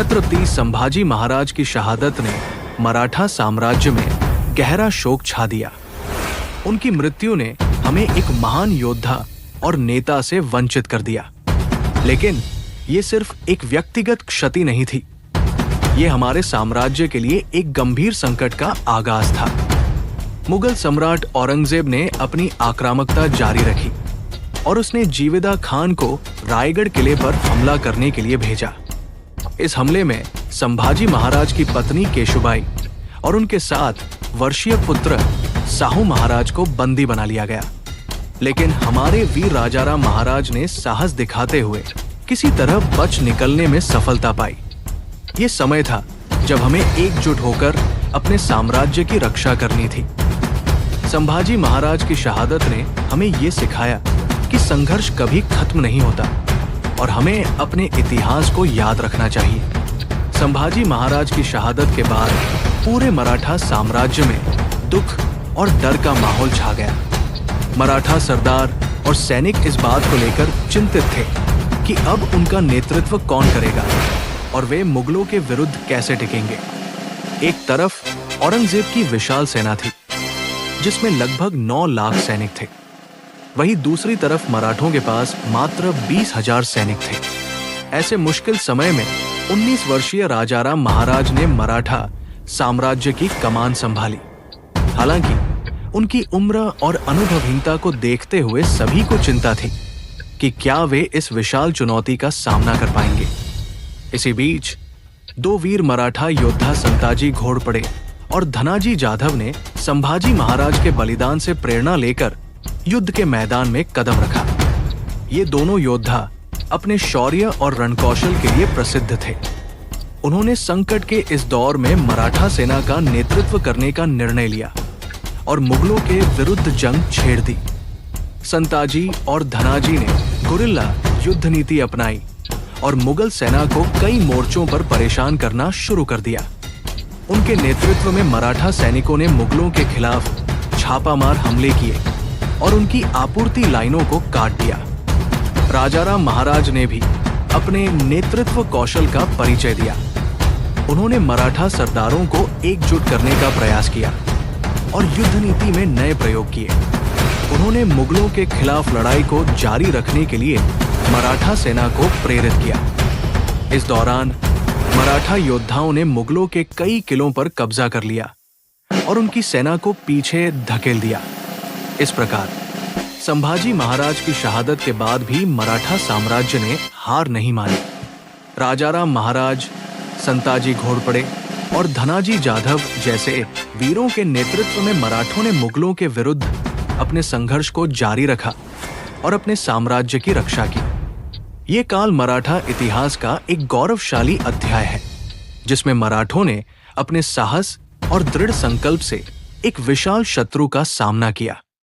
छत्रपति संभाजी महाराज की शहादत ने मराठा साम्राज्य में गहरा शोक छा दिया। उनकी मृत्यु ने हमें एक महान योद्धा और नेता से वंचित कर दिया। लेकिन ये सिर्फ एक व्यक्तिगत क्षति नहीं थी, ये हमारे साम्राज्य के लिए एक गंभीर संकट का आगाज था। मुगल सम्राट औरंगजेब ने अपनी आक्रामकता जारी रखी और उसने जीविदा खान को रायगढ़ किले पर हमला करने के लिए भेजा। इस हमले में संभाजी महाराज की पत्नी केशुबाई और उनके 7 वर्षीय पुत्र साहू महाराज को बंदी बना लिया गया। लेकिन हमारे वीर राजाराम महाराज ने साहस दिखाते हुए किसी तरह बच निकलने में सफलता पाई। ये समय था जब हमें एकजुट होकर अपने साम्राज्य की रक्षा करनी थी। संभाजी महाराज की शहादत ने हमें ये सिखाया कि संघर्ष कभी खत्म नहीं होता और हमें अपने इतिहास को याद रखना चाहिए। संभाजी महाराज की शहादत के बाद पूरे मराठा साम्राज्य में दुख और डर का माहौल छा गया। मराठा सरदार और सैनिक इस बात को लेकर चिंतित थे कि अब उनका नेतृत्व कौन करेगा और वे मुगलों के विरुद्ध कैसे टिकेंगे। एक तरफ औरंगजेब की विशाल सेना थी जिसमें लगभग 9 लाख सैनिक थे, वहीं दूसरी तरफ मराठों के पास मात्र 20,000 सैनिक थे। ऐसे मुश्किल समय में 19 वर्षीय राजाराम महाराज ने मराठा साम्राज्य की कमान संभाली। हालांकि उनकी उम्र और अनुभवहीनता को देखते हुए सभी को चिंता थी कि क्या वे इस विशाल चुनौती का सामना कर पाएंगे। इसी बीच 2 वीर मराठा योद्धा संताजी घोड़पड़े और धनाजी जाधव ने संभाजी महाराज के बलिदान से प्रेरणा लेकर युद्ध के मैदान में कदम रखा। ये दोनों योद्धा अपने शौर्य और रणकौशल के लिए प्रसिद्ध थे। उन्होंने संकट के इस दौर में मराठा सेना का नेतृत्व करने का निर्णय लिया और मुगलों के विरुद्ध जंग छेड़ दी। संताजी और धनाजी ने गुरिल्ला युद्ध नीति अपनाई और मुगल सेना को कई मोर्चों पर परेशान करना शुरू कर दिया। उनके नेतृत्व में मराठा सैनिकों ने मुगलों के खिलाफ छापामार हमले किए और उनकी आपूर्ति लाइनों को काट दिया। राजाराम महाराज ने भी अपने नेतृत्व कौशल का परिचय दिया। उन्होंने मराठा सरदारों को एकजुट करने का प्रयास किया और युद्ध नीति में नए प्रयोग किए। उन्होंने मुगलों के खिलाफ लड़ाई को जारी रखने के लिए मराठा सेना को प्रेरित किया। इस दौरान मराठा योद्धाओं ने मुगलों के कई किलों पर कब्जा कर लिया और उनकी सेना को पीछे धकेल दिया। इस प्रकार संभाजी महाराज की शहादत के बाद भी मराठा साम्राज्य ने हार नहीं मानी। राजाराम महाराज, संताजी घोड़पड़े और धनाजी जाधव जैसे वीरों के नेतृत्व में मराठों ने मुगलों के विरुद्ध अपने संघर्ष को जारी रखा और अपने साम्राज्य की रक्षा की। ये काल मराठा इतिहास का एक गौरवशाली अध्याय है जिसमें मराठों ने अपने साहस और दृढ़ संकल्प से एक विशाल शत्रु का सामना किया।